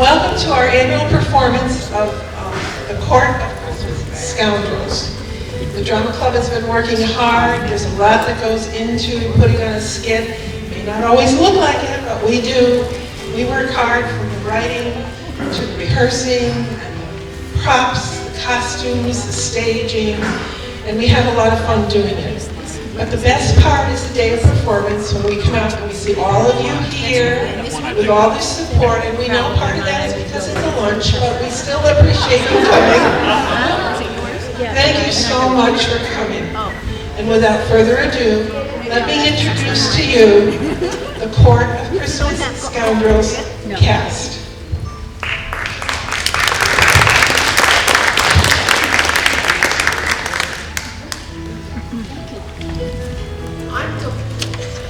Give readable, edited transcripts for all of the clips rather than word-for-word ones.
Welcome to our annual performance of the Court of Christmas Scoundrels. The drama club has been working hard. There's a lot that goes into putting on a skit. It may not always look like it, but we do. We work hard from the writing to the rehearsing, and the props, the costumes, the staging, and we have a lot of fun doing it. But the best part is the day of performance when we come out and we see all of you here with all this support, and we know part of that is because it's a lunch, but we still appreciate you coming. Thank you so much for coming. And without further ado, let me introduce to you the Court of Christmas Scoundrels cast.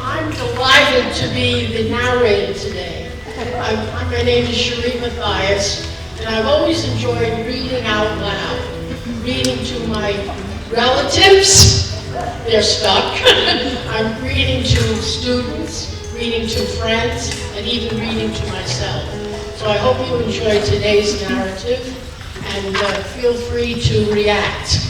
I'm delighted to be the narrator today. My name is Cherie Mathias, and I've always enjoyed reading out loud. Reading to my relatives, they're stuck. I'm reading to students, reading to friends, and even reading to myself. So I hope you enjoy today's narrative, and feel free to react.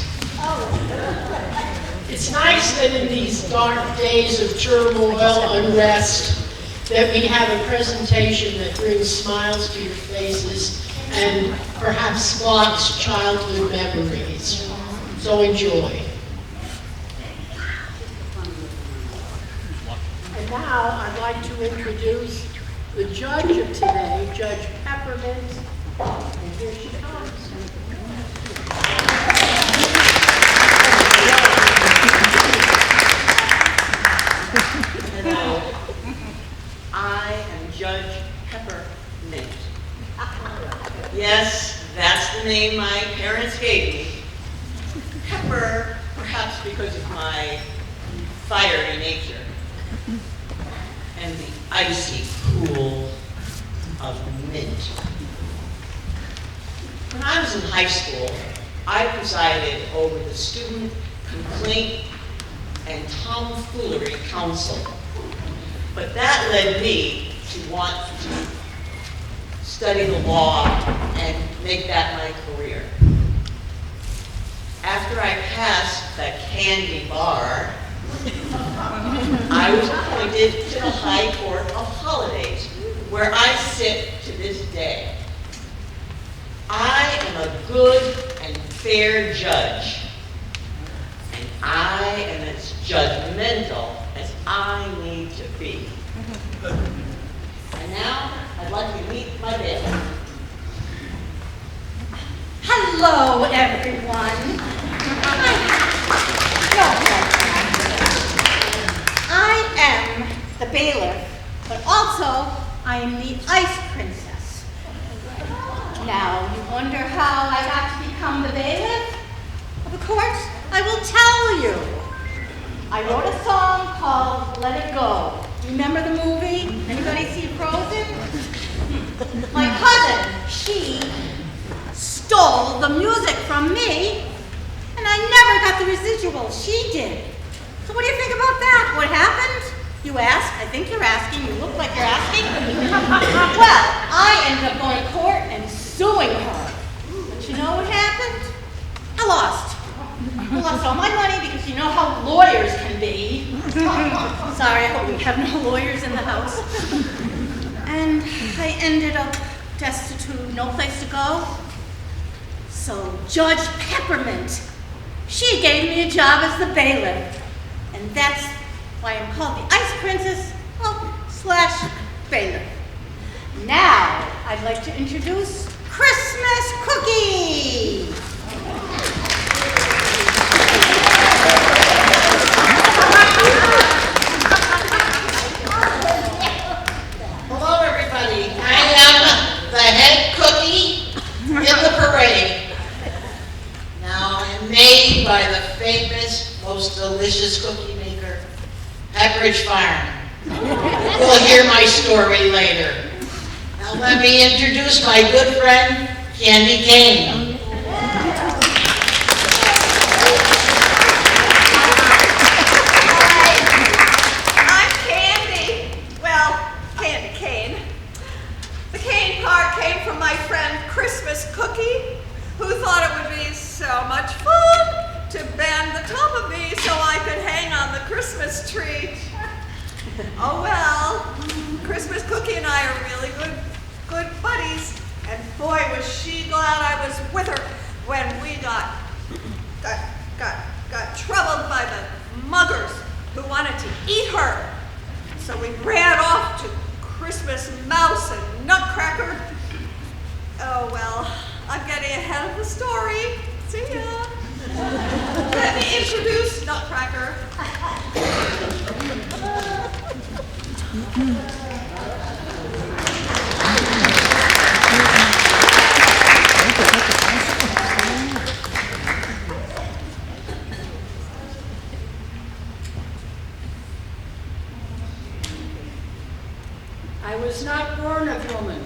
It's nice that in these dark days of turmoil, unrest, that we have a presentation that brings smiles to your faces and perhaps sparks childhood memories. So enjoy. And now I'd like to introduce the judge of today, Judge Peppermint. And here she comes. Hello. I am Judge Peppermint. Yes, that's the name my parents gave me. Pepper, perhaps because of my fiery nature and the icy cool of mint. When I was in high school, I presided over the Student Complaint and Tomfoolery Council. But that led me to want to study the law and make that my career. After I passed the candy bar, I was appointed to the High Court of Holidays, where I sit to this day. I am a good and fair judge, and I am as judgmental as I need to be. And now, I'd like to meet my bailiff. Hello, everyone. I am the bailiff, but also I am the ice princess. Now, you wonder how I got to become the bailiff? Of course, I will tell you. I wrote a song called Let It Go. Remember the movie? Anybody see Frozen? My cousin, she stole the music from me, and I never got the residual. She did. So what do you think about that? What happened? You ask. I think you're asking. You look like you're asking. Well, I ended up going to court and suing her. But you know what happened? I lost. I lost all my money because you know how lawyers can be. Sorry, I hope we have no lawyers in the house. And I ended up destitute, no place to go. So Judge Peppermint, she gave me a job as the bailiff. And that's why I'm called the Ice Princess, / bailiff. Now, I'd like to introduce Christmas Cookie. Hello, everybody. I am the head cookie in the parade. Now, I am made by the famous, most delicious cookie maker, Pepperidge Farm. We'll hear my story later. Now, let me introduce my good friend, Candy Cane. I'm Candy. Well, Candy Cane. The cane part came from Christmas treat. Oh well, Christmas Cookie and I are really good buddies. And boy, was she glad I was with her when we got troubled by the muggers who wanted to eat her. So we ran off to Christmas Mouse and Nutcracker. Oh well, I'm getting ahead of the story. See ya. Let me introduce Nutcracker. I was not born of woman,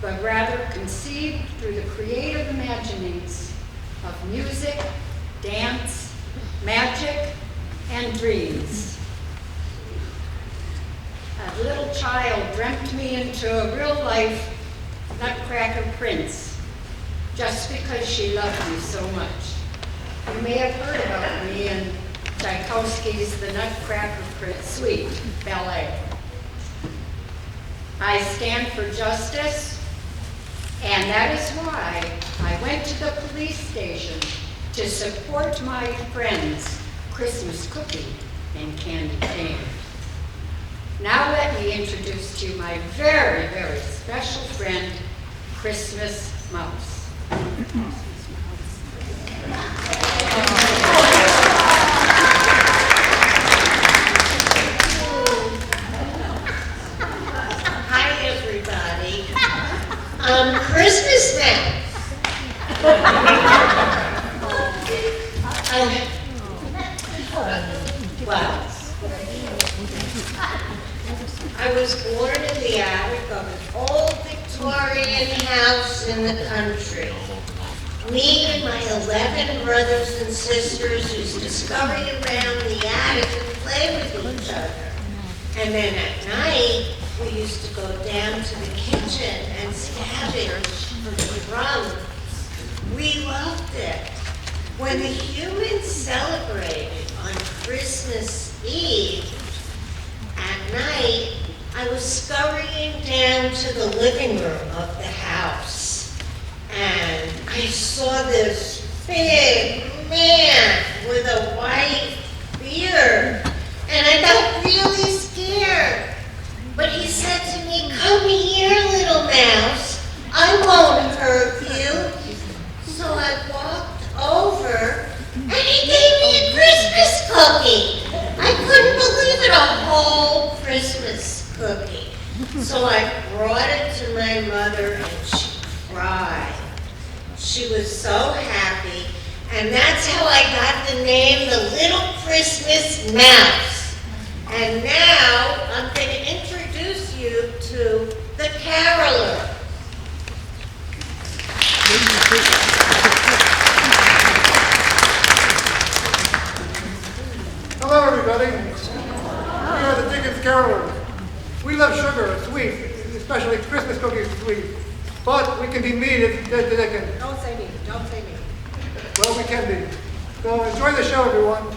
but rather conceived through the creative imaginings of music, dance, magic, and dreams. A little child dreamt me into a real-life Nutcracker prince, just because she loved me so much. You may have heard about me in Tchaikovsky's The Nutcracker Suite ballet. I stand for justice, and that is why I went to the police station to support my friends, Christmas Cookie and Candy Cane. Now let me introduce to you my very, very special friend, Christmas Mouse. Christmas now. Well, I was born in the attic of an old Victorian house in the country. Me and my 11 brothers and sisters used to scurry around the attic and play with each other. And then at night, we used to go down to the kitchen and scavenge for crumbs. We loved it. When the humans celebrated on Christmas Eve, at night, I was scurrying down to the living room of the house. And I saw this big man with a white beard. And I got really scared. But he said to me, "Come here, little mouse. I won't hurt you." So I walked over, and he gave me a Christmas cookie. I couldn't believe it, a whole Christmas cookie. So I brought it to my mother, and she cried. She was so happy, and that's how I got the name, the Little Christmas Mouse. And now I'm going to introduce you to the caroler. Hello, everybody. We are the Dickens Carolers. We love sugar and sweet, especially Christmas cookies and sweet. But we can be mean if the Dickens. Don't say me, don't say me. Well, we can be. So enjoy the show, everyone.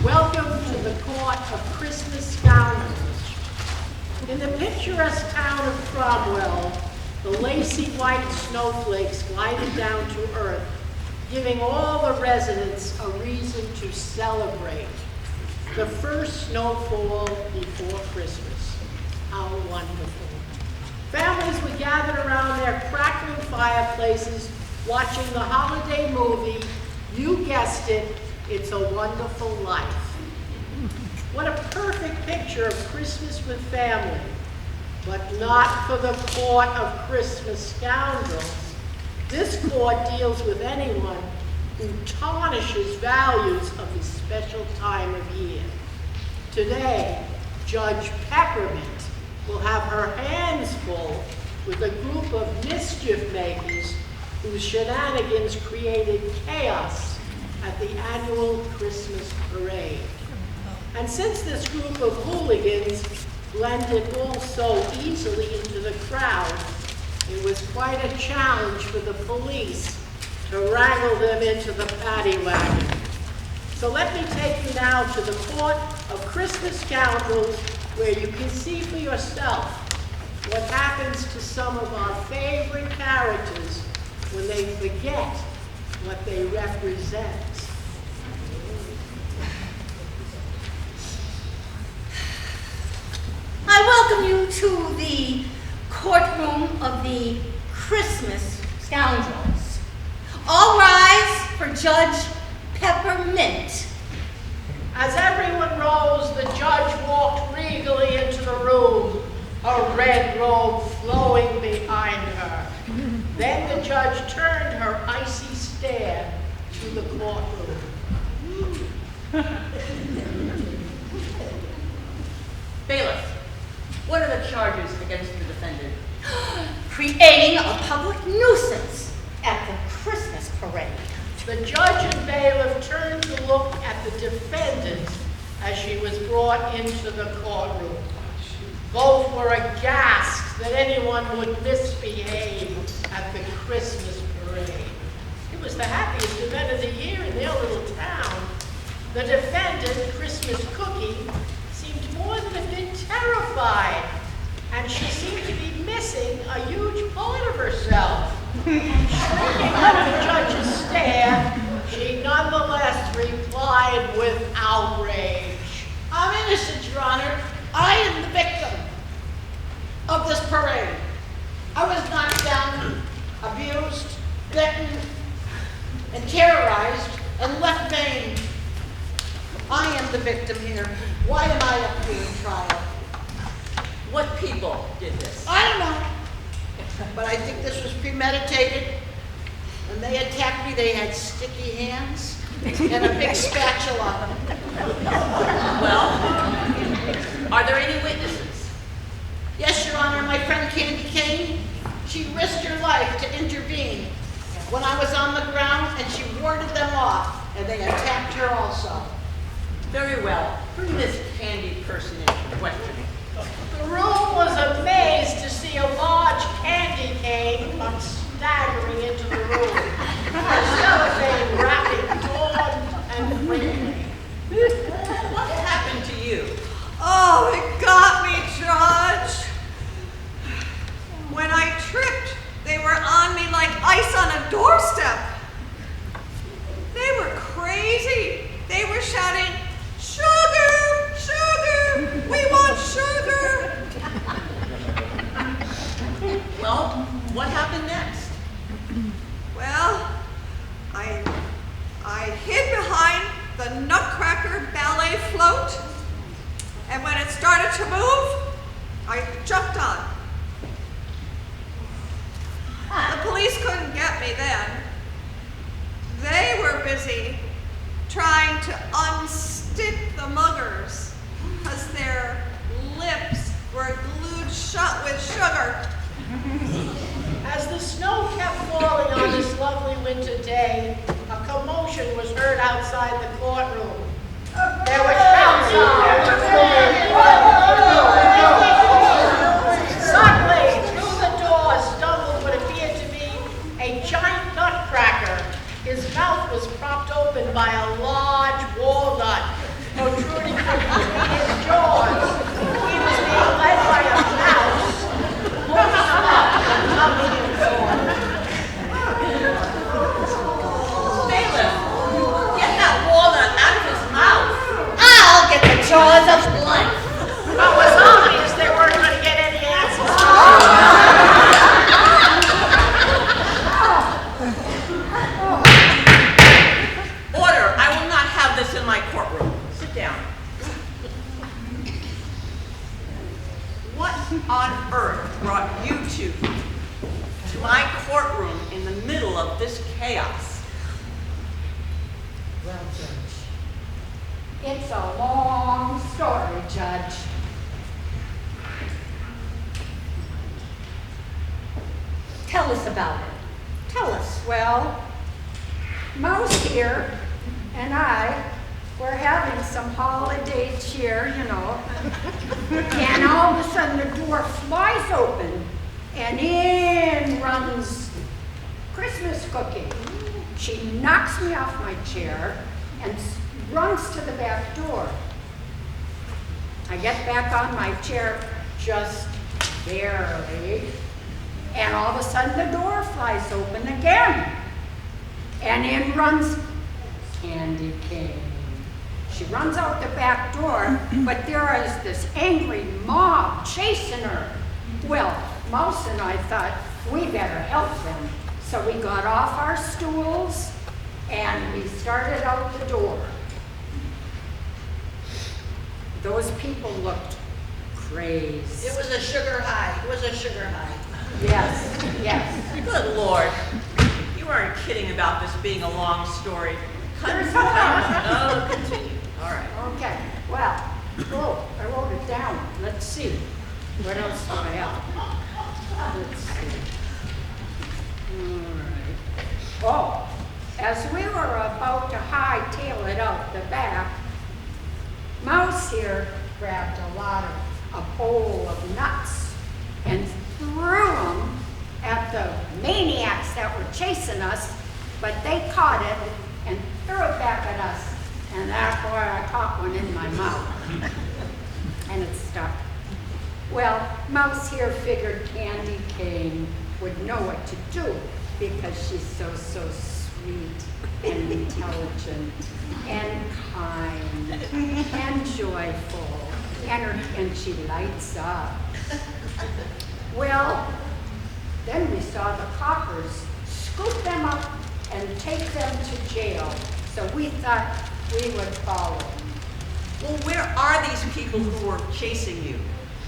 Welcome to the court of Christmas Scoundrels. In the picturesque town of Cromwell, the lacy white snowflakes glided down to earth, giving all the residents a reason to celebrate. The first snowfall before Christmas. How wonderful. Families would gather around their crackling fireplaces, watching the holiday movie. You guessed it, It's a Wonderful Life. What a perfect picture of Christmas with family, but not for the court of Christmas Scoundrels. This court deals with anyone who tarnishes values of this special time of year. Today, Judge Peppermint will have her hands full with a group of mischief makers whose shenanigans created chaos at the annual Christmas parade. And since this group of hooligans blended all so easily into the crowd, It was quite a challenge for the police to wrangle them into the paddy wagon. So let me take you now to the court of Christmas Scoundrels, where you can see for yourself what happens to some of our favorite characters when they forget what they represent. I welcome you to the courtroom of the Christmas Scoundrels. All rise for Judge Peppermint. As everyone rose, the judge walked regally into the room, a red robe flowing behind her. Then the judge turned her icy stare to the courtroom. Bailiff, what are the charges against the defendant? Creating a public nuisance at the Christmas parade. The judge and bailiff turned to look at the defendant as she was brought into the courtroom. Both were aghast that anyone would misbehave at the Christmas parade. It was the happiest event of the year in their little town. The defendant, Christmas Cookie, seemed more than a bit terrified, and she seemed to be missing a huge part of herself. Shrinking at the judge's stare, she nonetheless replied with outrage. I'm innocent, Your Honor. I am the victim of this parade. I was knocked down, abused, bitten, and terrorized, and left maimed. I am the victim here. Why am I up here in trial? What people did this? I don't know. But I think this was premeditated. When they attacked me, they had sticky hands and a big spatula. Well, are there any witnesses? Yes, Your Honor, my friend Candy Cane. She risked her life to intervene when I was on the ground, and she warded them off, and they attacked her also. Very well. Bring this candy person in for questioning. The room was amazed to see a large candy cane come staggering into the room. Her cellophane wrapping torn and friendly. What happened to you? Oh, it got me, Judge. When I tripped, they were on me like ice on a doorstep. They were crazy. They were shouting, "Sugar, sugar, we want sugar." Well, what happened next? Well, I hid behind the Nutcracker ballet float, and when it started to move, I jumped on. The police couldn't get me then. They were busy trying to unstick the muggers because their lips were glued shut with sugar. As the snow kept falling on this lovely winter day, a commotion was heard outside the courtroom. There were shouts Suddenly, through the door stumbled what appeared to be a giant nutcracker. His mouth was propped open by a large walnut protruding from between his jaws. He was being led by a mouse, holding him up and tugging him forward. Bailiff, get that walnut out of his mouth. I'll get the jaws of life. But it was obvious they weren't going to get any answers. Order, I will not have this in my courtroom. Sit down. What on earth brought you two to my courtroom in the middle of this chaos? Well, Judge, it's a long story, Judge. Tell us about it. Tell us. Well, Mouse here and I were having some holiday cheer, you know, and all of a sudden the door flies open and in runs Christmas Cookie. She knocks me off my chair and runs to the back door. I get back on my chair just barely, and all of a sudden the door flies open again. And in runs Candy Cane. She runs out the back door, but there is this angry mob chasing her. Well, Mouse and I thought we better help them. So we got off our stools and we started out the door. Those people looked crazed. It was a sugar high. It was a sugar high. Yes, yes. Good Lord. You aren't kidding about this being a long story. There's more. Oh, continue. All right. Okay, well, oh, I wrote it down. Let's see. What else do I have? Let's see. All right. Oh, as we were about to hightail it out the back, Mouse here grabbed a bowl of nuts and threw them at the maniacs that were chasing us, but they caught it and threw it back at us. And that's why I caught one in my mouth. And it stuck. Well, Mouse here figured Candy Cane would know what to do because she's so sweet and intelligent and kind and joyful. And she lights up. Well, then we saw the coppers scoop them up and take them to jail. So we thought we would follow them. Well, where are these people who were chasing you?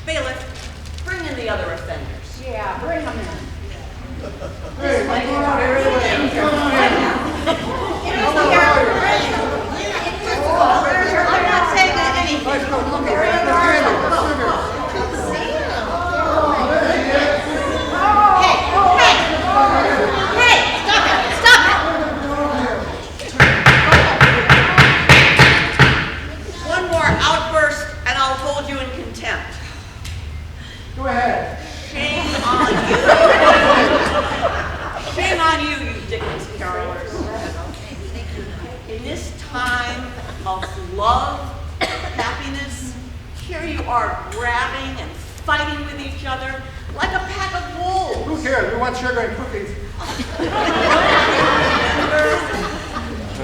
Bailiff, bring in the other offenders. Yeah, bring them in. Hey, what's going on here anyway? What's going on here? I'm not saying that anything. Let's go, look at it. One more outburst and I'll hold you in contempt. Go ahead. Shame on you. Shame on you, you Dickens carolers. In this time of love, happiness, here you are grabbing and fighting with each other like a pack of wolves. Who cares? We want sugar and cookies.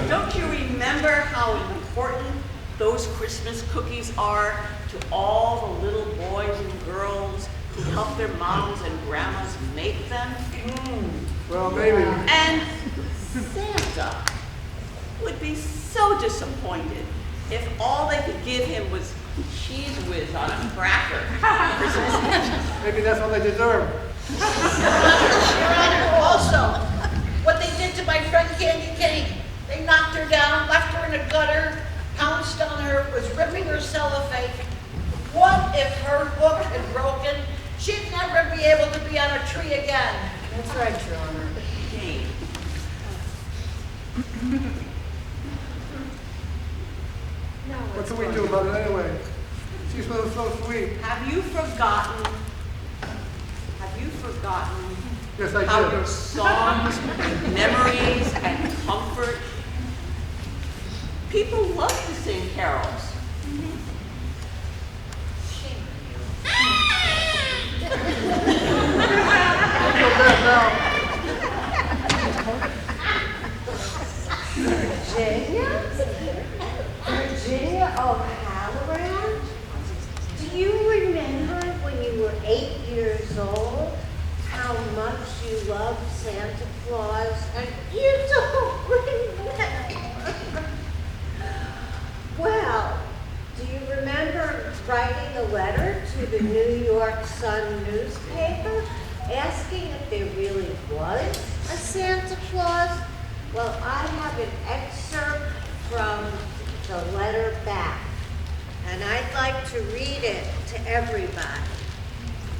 Don't you remember how important those Christmas cookies are to all the little boys and girls who help their moms and grandmas make them? Well, maybe. And Santa would be so disappointed if all they could give him was cheese whiz on a cracker. Maybe that's what they deserve. Your Honor, also, what they did to my friend Candy Cane, they knocked her down, left her in a gutter, pounced on her, was ripping her cellophane. What if her hook had broken? She'd never be able to be on a tree again. That's right, Your Honor. Jane, What can we do about it anyway? She's so sweet. have you forgotten Yes, I how did. your songs and memories and comfort? People love to sing carols. I feel bad now. Virginia O'Halloran? Do you remember when you were 8 years old how much you loved Santa Claus and you don't remember? Well, do you remember writing a letter to the New York Sun newspaper asking if there really was a Santa Claus? Well, I have an excerpt from the letter back, and I'd like to read it to everybody.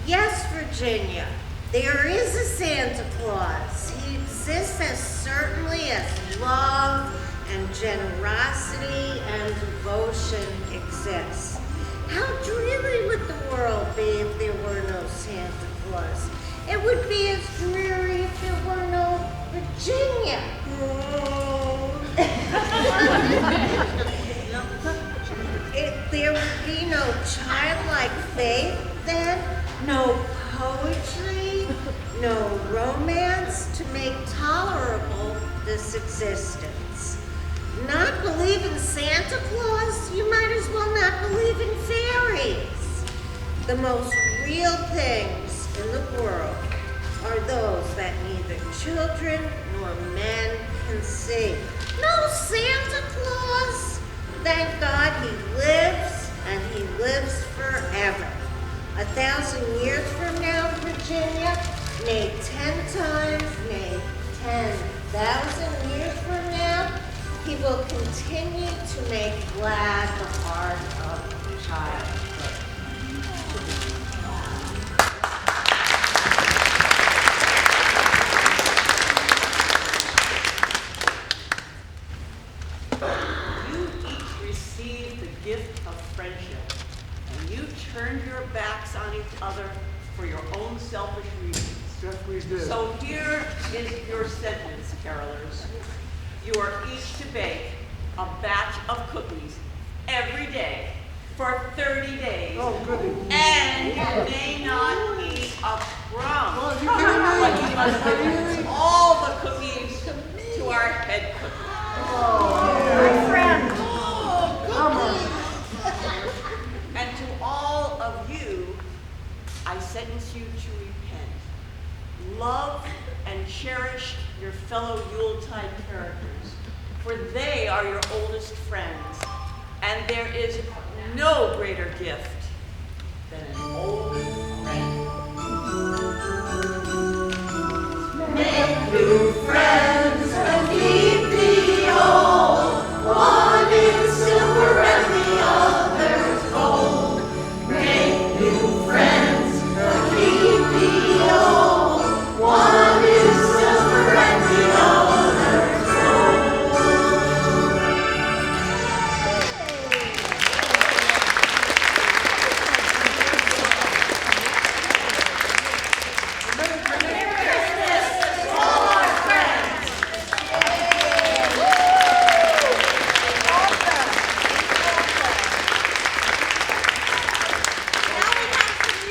Yes, Virginia, there is a Santa Claus. He exists as certainly as love and generosity and devotion exists. How dreary would the world be if there were no Santa Claus? It poetry, no romance to make tolerable this existence. Not believe in Santa Claus? You might as well not believe in fairies. The most real things in the world are those that neither children nor men can see. No Santa Claus! Thank God he lives, and he lives forever. 1,000 years from now, Virginia, nay 10 times, nay 10,000 years from now, he will continue to make glad the heart of childhood. You each received the gift of friendship, and you turned your backs on each other for your own selfish reasons. Yes, we did. So here is your sentence, carolers. You are each to bake a batch of cookies every day for 30 days. Oh, goody. And you may not eat a crumb. Oh, you kidding me? But you must bring all the cookies to our head cook. My friend. Come on. And to all of you, I sentence you to repent. Love and cherish your fellow Yuletide characters, for they are your oldest friends, and there is no greater gift than an old friend. Make new friends and keep the old. One is silver and the other's gold. Make new friends and keep the old. One is silver and the other's gold.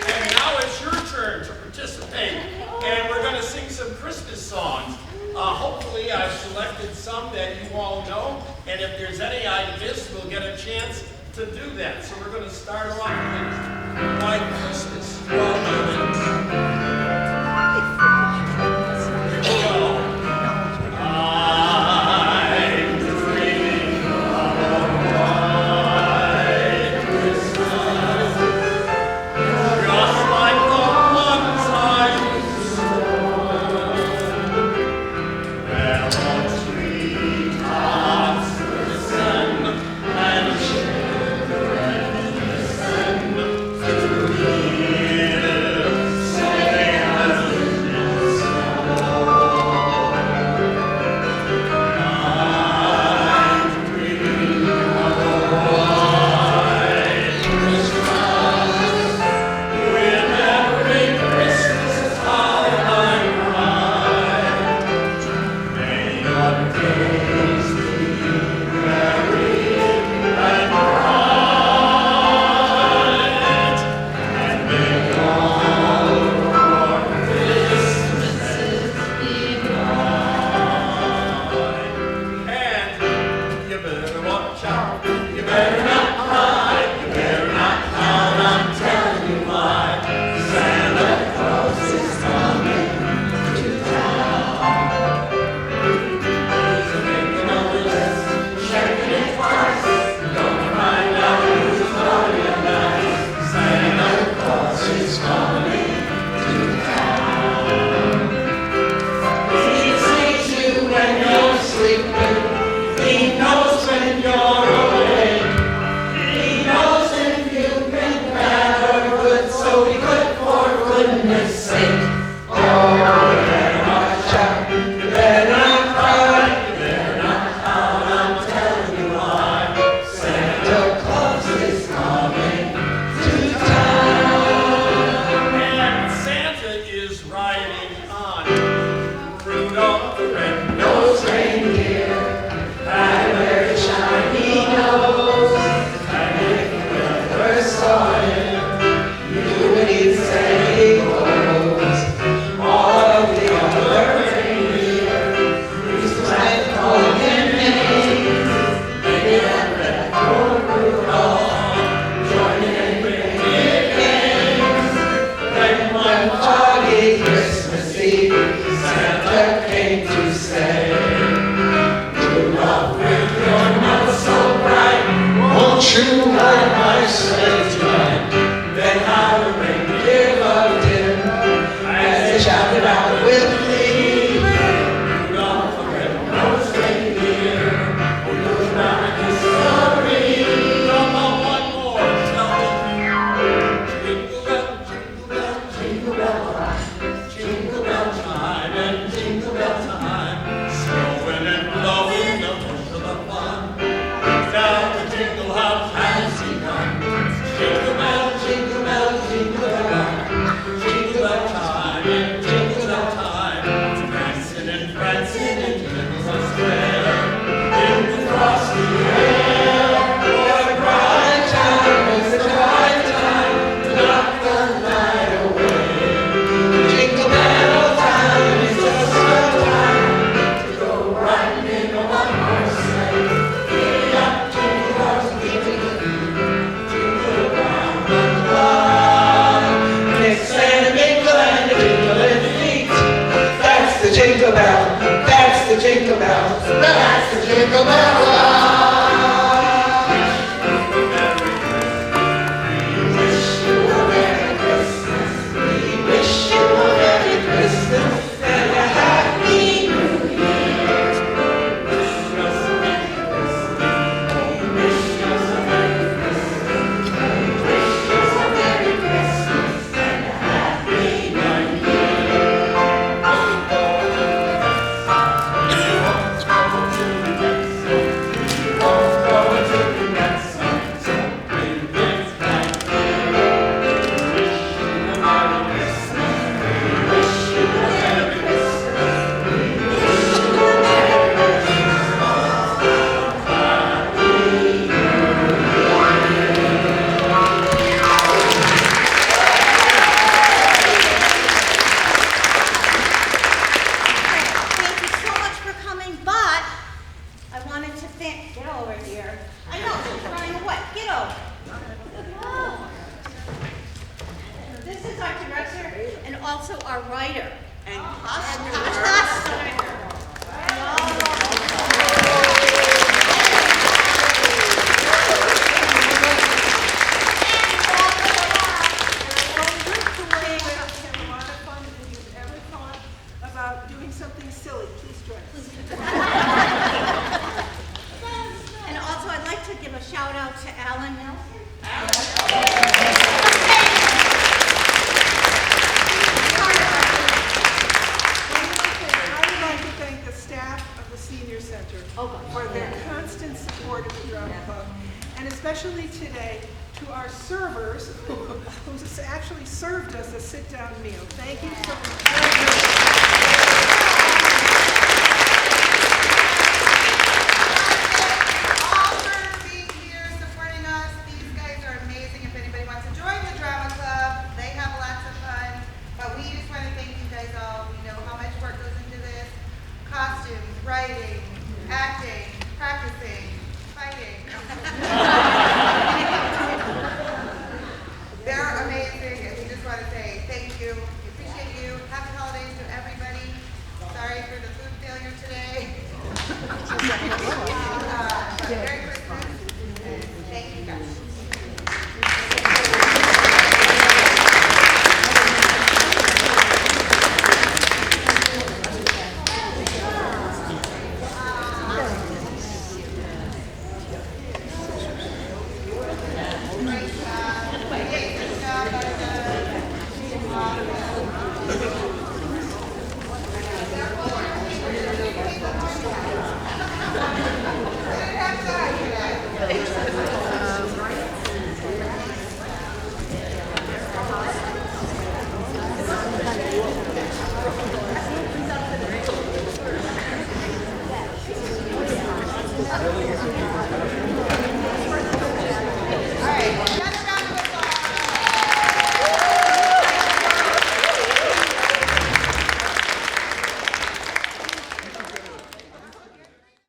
And now it's your turn to participate, and we're going to sing some Christmas songs. Hopefully I've selected some that you all know, and if there's any I missed, we'll get a chance to do that. So we're going to start off with White Christmas. You all know that. Here we go. I'm dreaming of a white Christmas, just like the ones I used to know, where the treetops listen and children listen to hear sailors in snow. I'm dreaming of a white Christmas, with every Christmas how I ride. May your days be merry and bright, and may all your Christmases be bright. And you better watch out, you better not cry, you better not pout, I'm telling you why. Santa Claus is coming to town. He's making a list, checking it twice, gonna find out who's naughty and nice. Santa Claus is coming to town. He sees you when you're sleeping, he knows when you're awake, he knows if you've been bad or good, so be good for goodness sake. Oh, you better watch out, you better not cry, you better not pout, I'm telling you why. Santa Claus is coming to town. And Santa is riding on Rudolph the red-nosed reindeer, had a very shiny nose, and if you ever saw him, you would say, oh, foggy Christmas Eve, Santa came to say, Rudolph, with your nose so bright, won't you light my sleigh tonight? Then how the reindeer loved him as they shouted out with glee, Rudolph the red-nosed reindeer, who knows not history. One more, jingle bell, jingle bell, jingle bell time, jingle bell time, and jingle bell time, snowing and blowing the wind of the fun. Now the jingle hop has begun. Jingle bell, jingle bell, jingle bell, jingle bell time, and jingle bell time, dancing and prancing in Christmas square, in the frosty air. What a bright time, it's a bright time to knock the night away. Jingle bell time is just the time to go riding in a one-horse sleigh. Giddy up, jingle bells, jingle around the clock. Mix and a mingle and a jingle in the feet. That's the jingle bell, that's the jingle bell, that's the jingle bell rock. We wish you a Merry Christmas, we wish you a Merry Christmas and a Happy New Year. Wish us a Merry Christmas, we wish us a Merry Christmas, we wish us a Merry Christmas and a Happy New Year. Thank you so much for coming, but I wanted to thank, get over here. I know, she's running away, get over. This is our director and also our writer. And costume. Costumer. A lot of fun. If you've ever thought about doing something silly, please join us. And also, I'd like to give a shout out to Alan Nelson. I would like to thank the staff of the Senior Center for their constant support of the Drama Club, and especially today to our servers who actually served us a sit-down meal. Thank you so All for being here, supporting us. These guys are amazing. If anybody wants to join the Drama Club, they have lots of fun. But we just want to thank you guys all. We know how much work goes into this. Costumes, writing, acting, practicing, fighting. They're amazing, and we just want to say thank you. We appreciate you. Happy holidays to everybody. Sorry for the food failure today. But Merry Christmas, and thank you guys. Really?